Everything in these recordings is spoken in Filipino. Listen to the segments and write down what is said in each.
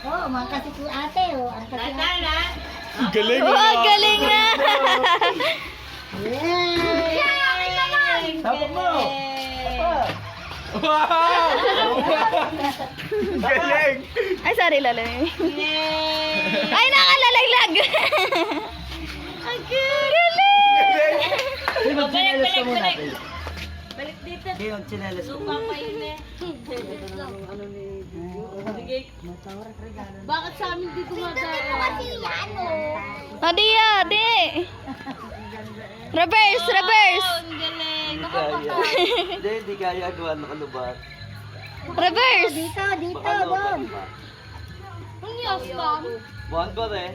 Oh, mga kasi po ate, oh. Ang kasi ate. Galing Oh, galing na. Yay! Tapos mo. Wow! Galing! Ay, sorry, lalay. Yay! Ay, nakalalaglag. Ang galing. Magchinelas ka muna. Balik dito. Hindi, magchinelas ka muna. Bakit sa amin dito kasi yan, oh. Nadia, di. Reverse, reverse. Ang galing. Hindi kaya gawa ng kalubat. Reverse. Dito, dito, Baka doon. lobat pa. Ang yasam. Buwan ko rin.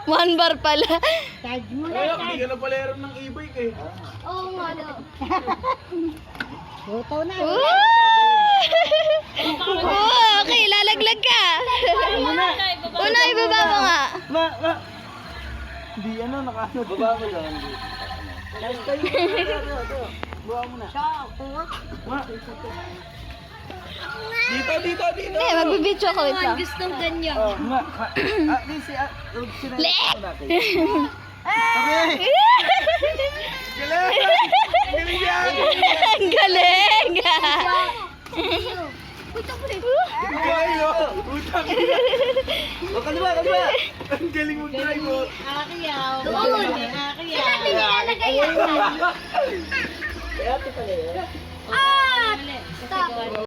1 bar pala. Charge mo na, Kaya, charge. hindi ka na palero ng e-bike eh. Oo nga, no. Luto na. Woo! Oh, okay, lalaglag ka. Una, ibaba mo nga. Ma! Hindi ano, nakaano. Baba mo lang. Guys, kayo. Buwa mo na. Ma! Dito. Eh, magbibidyo ko, wait lang. Gustong ganyan. Oh, ma! This is... Lek! Okay! Galing! Galing yan! Ang galing! Galing oh! Utang ina! O, kaliwa! Ang galing mo try mo! Akiyaw. Doon. Akiyaw. Sinabi nilalagay yan. Kaya ito pala yun. Ah! Stop.